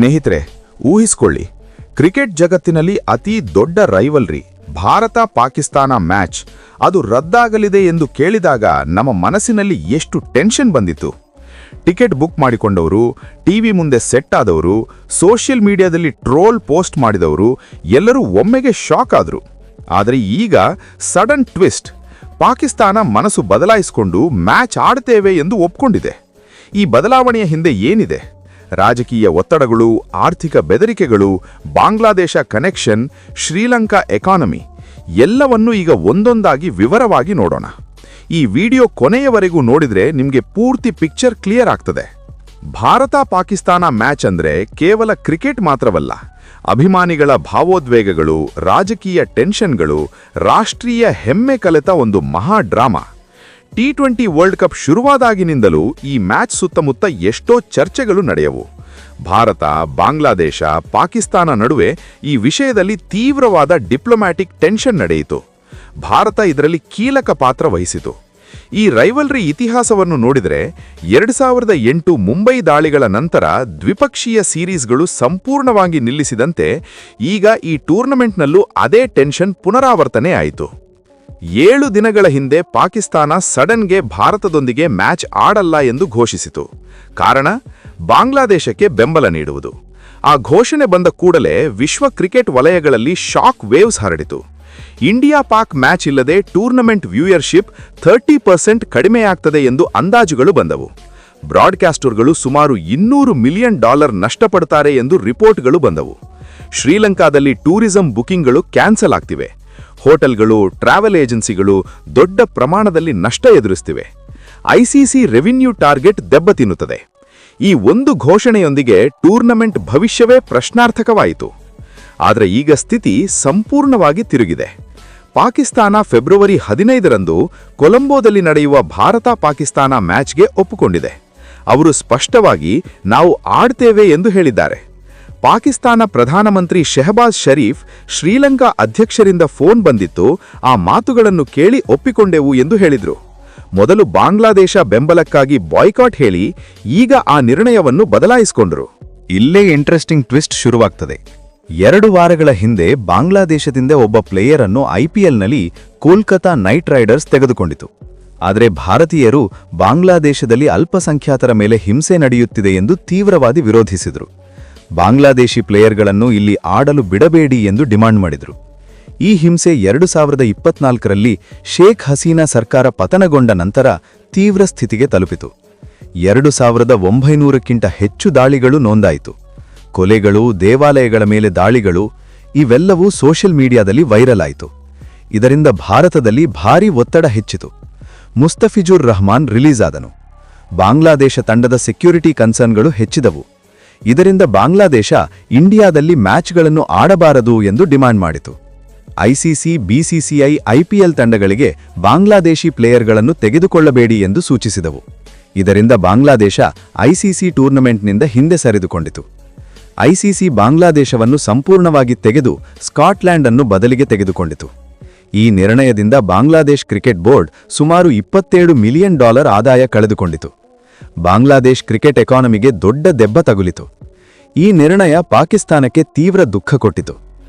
ಸ್ನೇಹಿತರೆ, ಊಹಿಸಿಕೊಳ್ಳಿ, ಕ್ರಿಕೆಟ್ ಜಗತ್ತಿನಲ್ಲಿ ಅತಿ ದೊಡ್ಡ ರೈವಲ್ರಿ ಭಾರತ-ಪಾಕಿಸ್ತಾನ ಮ್ಯಾಚ್ ಅದು ರದ್ದಾಗಲಿದೆ ಎಂದು ಕೇಳಿದಾಗ ನಮ್ಮ ಮನಸ್ಸಿನಲ್ಲಿ ಎಷ್ಟು ಟೆನ್ಷನ್ ಬಂದಿತ್ತು. ಟಿಕೆಟ್ ಬುಕ್ ಮಾಡಿಕೊಂಡವರು, ಟಿವಿ ಮುಂದೆ ಸೆಟ್ ಆದವರು, ಸೋಷಿಯಲ್ ಮೀಡಿಯಾದಲ್ಲಿ ಟ್ರೋಲ್ ಪೋಸ್ಟ್ ಮಾಡಿದವರು ಎಲ್ಲರೂ ಒಮ್ಮೆಗೆ ಶಾಕ್ ಆದರು. ಆದರೆ ಈಗ ಸಡನ್ ಟ್ವಿಸ್ಟ್, ಪಾಕಿಸ್ತಾನ ಮನಸ್ಸು ಬದಲಾಯಿಸಿಕೊಂಡು ಮ್ಯಾಚ್ ಆಡ್ತೇವೆ ಎಂದು ಒಪ್ಕೊಂಡಿದೆ. ಈ ಬದಲಾವಣೆಯ ಹಿಂದೆ ಏನಿದೆ? ರಾಜಕೀಯ ಒತ್ತಡಗಳು, ಆರ್ಥಿಕ ಬೆದರಿಕೆಗಳು, ಬಾಂಗ್ಲಾದೇಶ ಕನೆಕ್ಷನ್, ಶ್ರೀಲಂಕಾ ಎಕಾನಮಿ ಎಲ್ಲವನ್ನೂ ಈಗ ಒಂದೊಂದಾಗಿ ವಿವರವಾಗಿ ನೋಡೋಣ. ಈ ವಿಡಿಯೋ ಕೊನೆಯವರೆಗೂ ನೋಡಿದ್ರೆ ನಿಮಗೆ ಪೂರ್ತಿ ಪಿಕ್ಚರ್ ಕ್ಲಿಯರ್ ಆಗ್ತದೆ. ಭಾರತ-ಪಾಕಿಸ್ತಾನ ಮ್ಯಾಚ್ ಅಂದ್ರೆ ಕೇವಲ ಕ್ರಿಕೆಟ್ ಮಾತ್ರವಲ್ಲ. ಅಭಿಮಾನಿಗಳ ಭಾವೋದ್ವೇಗಗಳು, ರಾಜಕೀಯ ಟೆನ್ಷನ್ಗಳು, ರಾಷ್ಟ್ರೀಯ ಹೆಮ್ಮೆ ಕಲೆತ ಒಂದು ಮಹಾ ಡ್ರಾಮಾ. T20 ವರ್ಲ್ಡ್ ಕಪ್ ಶುರುವಾದಾಗಿನಿಂದಲೂ ಈ ಮ್ಯಾಚ್ ಸುತ್ತಮುತ್ತ ಎಷ್ಟೋ ಚರ್ಚೆಗಳು ನಡೆಯವು. ಭಾರತ, ಬಾಂಗ್ಲಾದೇಶ, ಪಾಕಿಸ್ತಾನ ನಡುವೆ ಈ ವಿಷಯದಲ್ಲಿ ತೀವ್ರವಾದ ಡಿಪ್ಲೊಮ್ಯಾಟಿಕ್ ಟೆನ್ಷನ್ ನಡೆಯಿತು. ಭಾರತ ಇದರಲ್ಲಿ ಕೀಲಕ ಪಾತ್ರ ವಹಿಸಿತು. ಈ ರೈವಲ್ರಿ ಇತಿಹಾಸವನ್ನು ನೋಡಿದರೆ 2008 ಮುಂಬೈ ದಾಳಿಗಳ ನಂತರ ದ್ವಿಪಕ್ಷೀಯ ಸೀರೀಸ್ಗಳು ಸಂಪೂರ್ಣವಾಗಿ ನಿಲ್ಲಿಸಿದಂತೆ ಈಗ ಈ ಟೂರ್ನಮೆಂಟ್ನಲ್ಲೂ ಅದೇ ಟೆನ್ಷನ್ ಪುನರಾವರ್ತನೆ ಆಯಿತು. 7 ದಿನಗಳ ಹಿಂದೆ ಪಾಕಿಸ್ತಾನ ಸಡನ್ಗೆ ಭಾರತದೊಂದಿಗೆ ಮ್ಯಾಚ್ ಆಡಲ್ಲ ಎಂದು ಘೋಷಿಸಿತು. ಕಾರಣ ಬಾಂಗ್ಲಾದೇಶಕ್ಕೆ ಬೆಂಬಲ ನೀಡುವುದು. ಆ ಘೋಷಣೆ ಬಂದ ಕೂಡಲೇ ವಿಶ್ವ ಕ್ರಿಕೆಟ್ ವಲಯಗಳಲ್ಲಿ ಶಾಕ್ ವೇವ್ಸ್ ಹರಡಿತು. ಇಂಡಿಯಾ-ಪಾಕ್ ಮ್ಯಾಚ್ ಇಲ್ಲದೆ ಟೂರ್ನಮೆಂಟ್ ವ್ಯೂಯರ್ಶಿಪ್ 30% ಕಡಿಮೆಯಾಗ್ತದೆ ಎಂದು ಅಂದಾಜುಗಳು ಬಂದವು. ಬ್ರಾಡ್ಕಾಸ್ಟರ್ಗಳು ಸುಮಾರು $200 ಮಿಲಿಯನ್ ನಷ್ಟಪಡುತ್ತಾರೆ ಎಂದು ರಿಪೋರ್ಟ್ಗಳು ಬಂದವು. ಶ್ರೀಲಂಕಾದಲ್ಲಿ ಟೂರಿಸಂ ಬುಕಿಂಗ್ಗಳು ಕ್ಯಾನ್ಸಲ್ ಆಗ್ತಿವೆ. ಹೋಟೆಲ್ಗಳು, ಟ್ರಾವೆಲ್ ಏಜೆನ್ಸಿಗಳು ದೊಡ್ಡ ಪ್ರಮಾಣದಲ್ಲಿ ನಷ್ಟ ಎದುರಿಸುತ್ತಿವೆ. ಐಸಿಸಿ ರೆವಿನ್ಯೂ ಟಾರ್ಗೆಟ್ ದೆಬ್ಬ ತಿನ್ನುತ್ತದೆ. ಈ ಒಂದು ಘೋಷಣೆಯೊಂದಿಗೆ ಟೂರ್ನಮೆಂಟ್ ಭವಿಷ್ಯವೇ ಪ್ರಶ್ನಾರ್ಥಕವಾಯಿತು. ಆದರೆ ಈಗ ಸ್ಥಿತಿ ಸಂಪೂರ್ಣವಾಗಿ ತಿರುಗಿದೆ. ಪಾಕಿಸ್ತಾನ ಫೆಬ್ರವರಿ 15ರಂದು ಕೊಲಂಬೋದಲ್ಲಿ ನಡೆಯುವ ಭಾರತ-ಪಾಕಿಸ್ತಾನ ಮ್ಯಾಚ್ಗೆ ಒಪ್ಪಿಕೊಂಡಿದೆ. ಅವರು ಸ್ಪಷ್ಟವಾಗಿ ನಾವು ಆಡ್ತೇವೆ ಎಂದು ಹೇಳಿದ್ದಾರೆ. ಪಾಕಿಸ್ತಾನ ಪ್ರಧಾನಮಂತ್ರಿ ಶೆಹಬಾಜ್ ಶರೀಫ್ ಶ್ರೀಲಂಕಾ ಅಧ್ಯಕ್ಷರಿಂದ ಫೋನ್ ಬಂದಿತ್ತು, ಆ ಮಾತುಗಳನ್ನು ಕೇಳಿ ಒಪ್ಪಿಕೊಂಡೆವು ಎಂದು ಹೇಳಿದರು. ಮೊದಲು ಬಾಂಗ್ಲಾದೇಶ ಬೆಂಬಲಕ್ಕಾಗಿ ಬಾಯ್ಕಾಟ್ ಹೇಳಿ ಈಗ ಆ ನಿರ್ಣಯವನ್ನು ಬದಲಾಯಿಸಿಕೊಂಡರು. ಇಲ್ಲೇ ಇಂಟ್ರೆಸ್ಟಿಂಗ್ ಟ್ವಿಸ್ಟ್ ಶುರುವಾಗ್ತದೆ. 2 ವಾರಗಳ ಹಿಂದೆ ಬಾಂಗ್ಲಾದೇಶದಿಂದ ಒಬ್ಬ ಪ್ಲೇಯರ್ ಅನ್ನು IPLನಲ್ಲಿ ಕೋಲ್ಕತಾ ನೈಟ್ ರೈಡರ್ಸ್ ತೆಗೆದುಕೊಂಡಿತು. ಆದರೆ ಭಾರತೀಯರು ಬಾಂಗ್ಲಾದೇಶದಲ್ಲಿ ಅಲ್ಪಸಂಖ್ಯಾತರ ಮೇಲೆ ಹಿಂಸೆ ನಡೆಯುತ್ತಿದೆ ಎಂದು ತೀವ್ರವಾಗಿ ವಿರೋಧಿಸಿದರು. ಬಾಂಗ್ಲಾದೇಶಿ ಪ್ಲೇಯರ್ಗಳನ್ನು ಇಲ್ಲಿ ಆಡಲು ಬಿಡಬೇಡಿ ಎಂದು ಡಿಮಾಂಡ್ ಮಾಡಿದರು. ಈ ಹಿಂಸೆ 2024ರಲ್ಲಿ ಶೇಖ್ ಹಸೀನಾ ಸರ್ಕಾರ ಪತನಗೊಂಡ ನಂತರ ತೀವ್ರ ಸ್ಥಿತಿಗೆ ತಲುಪಿತು. 2900ಕ್ಕಿಂತ ಹೆಚ್ಚು ದಾಳಿಗಳು ನೋಂದಾಯಿತು. ಕೊಲೆಗಳು, ದೇವಾಲಯಗಳ ಮೇಲೆ ದಾಳಿಗಳು ಇವೆಲ್ಲವೂ ಸೋಷಿಯಲ್ ಮೀಡಿಯಾದಲ್ಲಿ ವೈರಲ್ ಆಯಿತು. ಇದರಿಂದ ಭಾರತದಲ್ಲಿ ಭಾರೀ ಒತ್ತಡ ಹೆಚ್ಚಿತು. ಮುಸ್ತಫಿಜುರ್ ರಹಮಾನ್ ರಿಲೀಸ್ ಆದನು. ಬಾಂಗ್ಲಾದೇಶ ತಂಡದ ಸೆಕ್ಯೂರಿಟಿ ಕನ್ಸರ್ನ್ಗಳು ಹೆಚ್ಚಿದವು. ಇದರಿಂದ ಬಾಂಗ್ಲಾದೇಶ ಇಂಡಿಯಾದಲ್ಲಿ ಮ್ಯಾಚ್ಗಳನ್ನು ಆಡಬಾರದು ಎಂದು ಡಿಮಾಂಡ್ ಮಾಡಿತು. ಐಸಿಸಿ, BCCI, IPL ತಂಡಗಳಿಗೆ ಬಾಂಗ್ಲಾದೇಶಿ ಪ್ಲೇಯರ್ಗಳನ್ನು ತೆಗೆದುಕೊಳ್ಳಬೇಡಿ ಎಂದು ಸೂಚಿಸಿದವು. ಇದರಿಂದ ಬಾಂಗ್ಲಾದೇಶ ICC ಟೂರ್ನಮೆಂಟ್ನಿಂದ ಹಿಂದೆ ಸರಿದುಕೊಂಡಿತು. ICC ಬಾಂಗ್ಲಾದೇಶವನ್ನು ಸಂಪೂರ್ಣವಾಗಿ ತೆಗೆದು ಸ್ಕಾಟ್ಲ್ಯಾಂಡ್ ಅನ್ನು ಬದಲಿಗೆ ತೆಗೆದುಕೊಂಡಿತು. ಈ ನಿರ್ಣಯದಿಂದ ಬಾಂಗ್ಲಾದೇಶ್ ಕ್ರಿಕೆಟ್ ಬೋರ್ಡ್ ಸುಮಾರು $27 ಮಿಲಿಯನ್ ಆದಾಯ ಕಳೆದುಕೊಂಡಿತು. ಬಾಂಗ್ಲಾದೇಶ್ ಕ್ರಿಕೆಟ್ ಎಕಾನಮಿಗೆ ದೊಡ್ಡ ದೆಬ್ಬ ತಗುಲಿತು. ಈ ನಿರ್ಣಯ ಪಾಕಿಸ್ತಾನಕ್ಕೆ ತೀವ್ರ ದುಃಖ ಕೊಟ್ಟಿತು.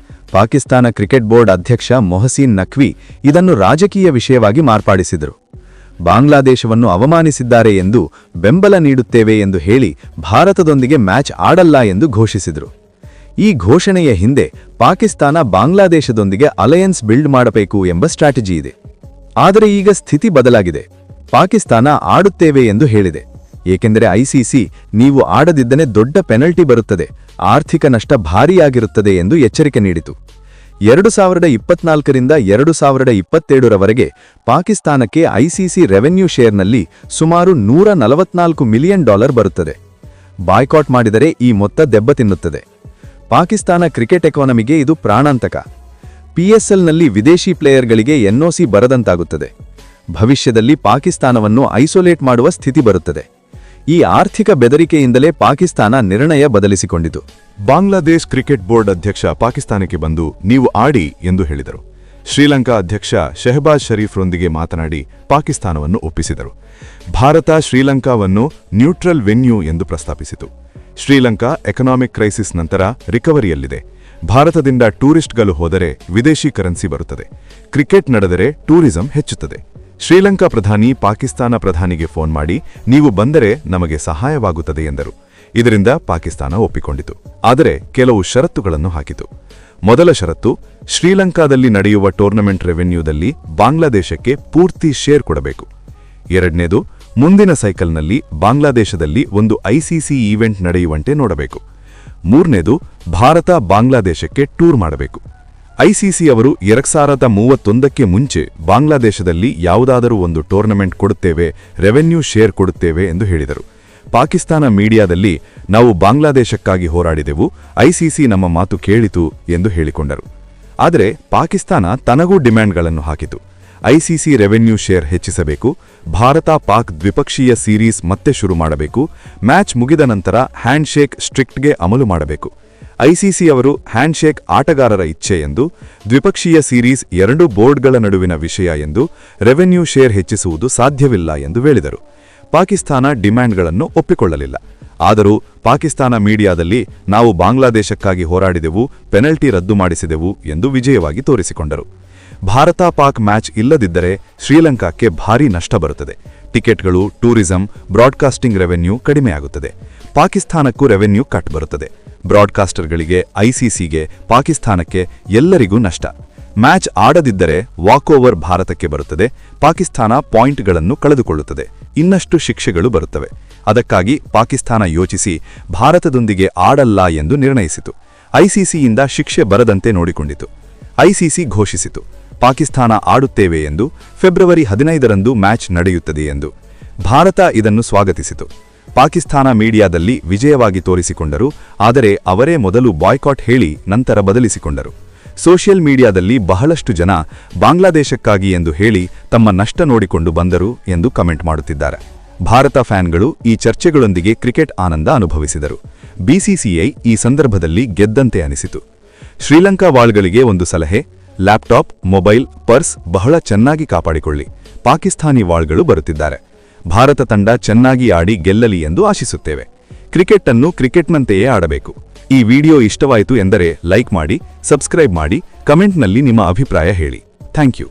ಪಾಕಿಸ್ತಾನ ಕ್ರಿಕೆಟ್ ಬೋರ್ಡ್ ಅಧ್ಯಕ್ಷ ಮೊಹಸೀನ್ ನಖ್ವಿ ಇದನ್ನು ರಾಜಕೀಯ ವಿಷಯವಾಗಿ ಮಾರ್ಪಾಡಿಸಿದರು. ಬಾಂಗ್ಲಾದೇಶವನ್ನು ಅವಮಾನಿಸಿದ್ದಾರೆ ಎಂದು ಬೆಂಬಲ ನೀಡುತ್ತೇವೆ ಎಂದು ಹೇಳಿ ಭಾರತದೊಂದಿಗೆ ಮ್ಯಾಚ್ ಆಡಲ್ಲ ಎಂದು ಘೋಷಿಸಿದರು. ಈ ಘೋಷಣೆಯ ಹಿಂದೆ ಪಾಕಿಸ್ತಾನ ಬಾಂಗ್ಲಾದೇಶದೊಂದಿಗೆ ಅಲಯನ್ಸ್ ಬಿಲ್ಡ್ ಮಾಡಬೇಕು ಎಂಬ ಸ್ಟ್ರಾಟಜಿ ಇದೆ. ಆದರೆ ಈಗ ಸ್ಥಿತಿ ಬದಲಾಗಿದೆ. ಪಾಕಿಸ್ತಾನ ಆಡುತ್ತೇವೆ ಎಂದು ಹೇಳಿದೆ. ಏಕೆಂದರೆ ICC ನೀವು ಆಡದಿದ್ದನೆ ದೊಡ್ಡ ಪೆನಲ್ಟಿ ಬರುತ್ತದೆ, ಆರ್ಥಿಕ ನಷ್ಟ ಭಾರೀಯಾಗಿರುತ್ತದೆ ಎಂದು ಎಚ್ಚರಿಕೆ ನೀಡಿತು. 2024ರಿಂದ 2027ರವರೆಗೆ ಪಾಕಿಸ್ತಾನಕ್ಕೆ ICC ರೆವೆನ್ಯೂ ಶೇರ್ನಲ್ಲಿ ಸುಮಾರು $144 ಮಿಲಿಯನ್ ಬರುತ್ತದೆ. ಬಾಯ್ಕಾಟ್ ಮಾಡಿದರೆ ಈ ಮೊತ್ತ ದೆಬ್ಬ ತಿನ್ನುತ್ತದೆ. ಪಾಕಿಸ್ತಾನ ಕ್ರಿಕೆಟ್ ಎಕಾನಮಿಗೆ ಇದು ಪ್ರಾಣಾಂತಕ. PSLನಲ್ಲಿ ವಿದೇಶಿ ಪ್ಲೇಯರ್ಗಳಿಗೆ NOC ಬರದಂತಾಗುತ್ತದೆ. ಭವಿಷ್ಯದಲ್ಲಿ ಪಾಕಿಸ್ತಾನವನ್ನು ಐಸೋಲೇಟ್ ಮಾಡುವ ಸ್ಥಿತಿ ಬರುತ್ತದೆ. ಈ ಆರ್ಥಿಕ ಬೆದರಿಕೆಯಿಂದಲೇ ಪಾಕಿಸ್ತಾನ ನಿರ್ಣಯ ಬದಲಿಸಿಕೊಂಡಿತು. ಬಾಂಗ್ಲಾದೇಶ್ ಕ್ರಿಕೆಟ್ ಬೋರ್ಡ್ ಅಧ್ಯಕ್ಷ ಪಾಕಿಸ್ತಾನಕ್ಕೆ ಬಂದು ನೀವು ಆಡಿ ಎಂದು ಹೇಳಿದರು. ಶ್ರೀಲಂಕಾ ಅಧ್ಯಕ್ಷ ಶೆಹಬಾಜ್ ಶರೀಫ್ರೊಂದಿಗೆ ಮಾತನಾಡಿ ಪಾಕಿಸ್ತಾನವನ್ನು ಒಪ್ಪಿಸಿದರು. ಭಾರತ ಶ್ರೀಲಂಕಾವನ್ನು ನ್ಯೂಟ್ರಲ್ ವೆನ್ಯೂ ಎಂದು ಪ್ರಸ್ತಾಪಿಸಿತು. ಶ್ರೀಲಂಕಾ ಎಕನಾಮಿಕ್ ಕ್ರೈಸಿಸ್ ನಂತರ ರಿಕವರಿಯಲ್ಲಿದೆ. ಭಾರತದಿಂದ ಟೂರಿಸ್ಟ್ಗಳು ಹೋದರೆ ವಿದೇಶಿ ಕರೆನ್ಸಿ ಬರುತ್ತದೆ. ಕ್ರಿಕೆಟ್ ನಡೆದರೆ ಟೂರಿಸಂ ಹೆಚ್ಚುತ್ತದೆ. ಶ್ರೀಲಂಕಾ ಪ್ರಧಾನಿ ಪಾಕಿಸ್ತಾನ ಪ್ರಧಾನಿಗೆ ಫೋನ್ ಮಾಡಿ, ನೀವು ಬಂದರೆ ನಮಗೆ ಸಹಾಯವಾಗುತ್ತದೆ ಎಂದರು. ಇದರಿಂದ ಪಾಕಿಸ್ತಾನ ಒಪ್ಪಿಕೊಂಡಿತು. ಆದರೆ ಕೆಲವು ಷರತ್ತುಗಳನ್ನು ಹಾಕಿತು. ಮೊದಲ ಷರತ್ತು, ಶ್ರೀಲಂಕಾದಲ್ಲಿ ನಡೆಯುವ ಟೂರ್ನಮೆಂಟ್ ರೆವೆನ್ಯೂದಲ್ಲಿ ಬಾಂಗ್ಲಾದೇಶಕ್ಕೆ ಪೂರ್ತಿ ಶೇರ್ ಕೊಡಬೇಕು. ಎರಡನೇದು, ಮುಂದಿನ ಸೈಕಲ್ನಲ್ಲಿ ಬಾಂಗ್ಲಾದೇಶದಲ್ಲಿ ಒಂದು ಐಸಿಸಿ ಈವೆಂಟ್ ನಡೆಯುವಂತೆ ನೋಡಬೇಕು. ಮೂರನೇದು, ಭಾರತ ಬಾಂಗ್ಲಾದೇಶಕ್ಕೆ ಟೂರ್ ಮಾಡಬೇಕು. ಐಸಿಸಿ ಅವರು 2031ಕ್ಕೆ ಮುಂಚೆ ಬಾಂಗ್ಲಾದೇಶದಲ್ಲಿ ಯಾವುದಾದರೂ ಒಂದು ಟೂರ್ನಮೆಂಟ್ ಕೊಡುತ್ತೇವೆ, ರೆವೆನ್ಯೂ ಶೇರ್ ಕೊಡುತ್ತೇವೆ ಎಂದು ಹೇಳಿದರು. ಪಾಕಿಸ್ತಾನ ಮೀಡಿಯಾದಲ್ಲಿ ನಾವು ಬಾಂಗ್ಲಾದೇಶಕ್ಕಾಗಿ ಹೋರಾಡಿದೆವು, ಐಸಿಸಿ ನಮ್ಮ ಮಾತು ಕೇಳಿತು ಎಂದು ಹೇಳಿಕೊಂಡರು. ಆದರೆ ಪಾಕಿಸ್ತಾನ ತನಗೂ ಡಿಮ್ಯಾಂಡ್ಗಳನ್ನು ಹಾಕಿತು. ಐಸಿಸಿ ರೆವೆನ್ಯೂ ಶೇರ್ ಹೆಚ್ಚಿಸಬೇಕು, ಭಾರತ ಪಾಕ್ ದ್ವಿಪಕ್ಷೀಯ ಸೀರೀಸ್ ಮತ್ತೆ ಶುರು ಮಾಡಬೇಕು, ಮ್ಯಾಚ್ ಮುಗಿದ ನಂತರ ಹ್ಯಾಂಡ್ಶೇಕ್ ಸ್ಟ್ರಿಕ್ಟ್ಗೆ ಅಮಲು ಮಾಡಬೇಕು. ಐಸಿಸಿ ಅವರು ಹ್ಯಾಂಡ್ಶೇಕ್ ಆಟಗಾರರ ಇಚ್ಛೆ ಎಂದು, ದ್ವಿಪಕ್ಷೀಯ ಸೀರೀಸ್ ಎರಡೂ ಬೋರ್ಡ್ಗಳ ನಡುವಿನ ವಿಷಯ ಎಂದು, ರೆವೆನ್ಯೂ ಶೇರ್ ಹೆಚ್ಚಿಸುವುದು ಸಾಧ್ಯವಿಲ್ಲ ಎಂದು ಹೇಳಿದರು. ಪಾಕಿಸ್ತಾನ ಡಿಮ್ಯಾಂಡ್ಗಳನ್ನು ಒಪ್ಪಿಕೊಳ್ಳಲಿಲ್ಲ. ಆದರೂ ಪಾಕಿಸ್ತಾನ ಮೀಡಿಯಾದಲ್ಲಿ ನಾವು ಬಾಂಗ್ಲಾದೇಶಕ್ಕಾಗಿ ಹೋರಾಡಿದೆವು, ಪೆನಲ್ಟಿ ರದ್ದು ಮಾಡಿಸಿದೆವು ಎಂದು ವಿಜಯವಾಗಿ ತೋರಿಸಿಕೊಂಡರು. ಭಾರತ ಪಾಕ್ ಮ್ಯಾಚ್ ಇಲ್ಲದಿದ್ದರೆ ಶ್ರೀಲಂಕಾಕ್ಕೆ ಭಾರೀ ನಷ್ಟ ಬರುತ್ತದೆ. ಟಿಕೆಟ್ಗಳು, ಟೂರಿಸಂ, ಬ್ರಾಡ್ಕಾಸ್ಟಿಂಗ್ ರೆವೆನ್ಯೂ ಕಡಿಮೆಯಾಗುತ್ತದೆ. ಪಾಕಿಸ್ತಾನಕ್ಕೂ ರೆವೆನ್ಯೂ ಕಟ್ ಬರುತ್ತದೆ. ಬ್ರಾಡ್ಕಾಸ್ಟರ್ಗಳಿಗೆ, ಐಸಿಸಿಗೆ, ಪಾಕಿಸ್ತಾನಕ್ಕೆ ಎಲ್ಲರಿಗೂ ನಷ್ಟ. ಮ್ಯಾಚ್ ಆಡದಿದ್ದರೆ ವಾಕ್ಓವರ್ ಭಾರತಕ್ಕೆ ಬರುತ್ತದೆ. ಪಾಕಿಸ್ತಾನ ಪಾಯಿಂಟ್ಗಳನ್ನು ಕಳೆದುಕೊಳ್ಳುತ್ತದೆ. ಇನ್ನಷ್ಟು ಶಿಕ್ಷೆಗಳು ಬರುತ್ತವೆ. ಅದಕ್ಕಾಗಿ ಪಾಕಿಸ್ತಾನ ಯೋಚಿಸಿ ಭಾರತದೊಂದಿಗೆ ಆಡಲ್ಲ ಎಂದು ನಿರ್ಣಯಿಸಿತು. ಐಸಿಸಿಯಿಂದ ಶಿಕ್ಷೆ ಬರದಂತೆ ನೋಡಿಕೊಂಡಿತು. ಐಸಿಸಿ ಘೋಷಿಸಿತು, ಪಾಕಿಸ್ತಾನ ಆಡುತ್ತೇವೆ ಎಂದು, ಫೆಬ್ರವರಿ 15ರಂದು ಮ್ಯಾಚ್ ನಡೆಯುತ್ತದೆ ಎಂದು. ಭಾರತ ಇದನ್ನು ಸ್ವಾಗತಿಸಿತು. ಪಾಕಿಸ್ತಾನ ಮೀಡಿಯಾದಲ್ಲಿ ವಿಜಯವಾಗಿ ತೋರಿಸಿಕೊಂಡರು. ಆದರೆ ಅವರೇ ಮೊದಲು ಬಾಯ್ಕಾಟ್ ಹೇಳಿ ನಂತರ ಬದಲಿಸಿಕೊಂಡರು. ಸೋಷಿಯಲ್ ಮೀಡಿಯಾದಲ್ಲಿ ಬಹಳಷ್ಟು ಜನ ಬಾಂಗ್ಲಾದೇಶಕ್ಕಾಗಿ ಎಂದು ಹೇಳಿ ತಮ್ಮ ನಷ್ಟ ನೋಡಿಕೊಂಡು ಬಂದರು ಎಂದು ಕಮೆಂಟ್ ಮಾಡುತ್ತಿದ್ದಾರೆ. ಭಾರತ ಫ್ಯಾನ್ಗಳು ಈ ಚರ್ಚೆಗಳೊಂದಿಗೆ ಕ್ರಿಕೆಟ್ ಆನಂದ ಅನುಭವಿಸಿದರು. ಬಿಸಿಸಿಐ ಈ ಸಂದರ್ಭದಲ್ಲಿ ಗೆದ್ದಂತೆ ಅನಿಸಿತು. ಶ್ರೀಲಂಕಾ ವಾಳ್ಗಳಿಗೆ ಒಂದು ಸಲಹೆ: ಲ್ಯಾಪ್ಟಾಪ್, ಮೊಬೈಲ್, ಪರ್ಸ್ ಬಹಳ ಚೆನ್ನಾಗಿ ಕಾಪಾಡಿಕೊಳ್ಳಿ. ಪಾಕಿಸ್ತಾನಿ ವಾಳ್ಗಳು ಬರುತ್ತಿದ್ದಾರೆ. ಭಾರತ ತಂಡ ಚೆನ್ನಾಗಿ ಆಡಿ ಗೆಲ್ಲಲಿ ಎಂದು ಆಶಿಸುತ್ತೇವೆ. ಕ್ರಿಕೆಟ್ ಅನ್ನು ಕ್ರಿಕೆಟ್ನಂತೆಯೇ ಆಡಬೇಕು. ಈ ವಿಡಿಯೋ ಇಷ್ಟವಾಯಿತು ಎಂದರೆ ಲೈಕ್ ಮಾಡಿ, ಸಬ್ಸ್ಕ್ರೈಬ್ ಮಾಡಿ, ಕಮೆಂಟ್ನಲ್ಲಿ ನಿಮ್ಮ ಅಭಿಪ್ರಾಯ ಹೇಳಿ. Thank you.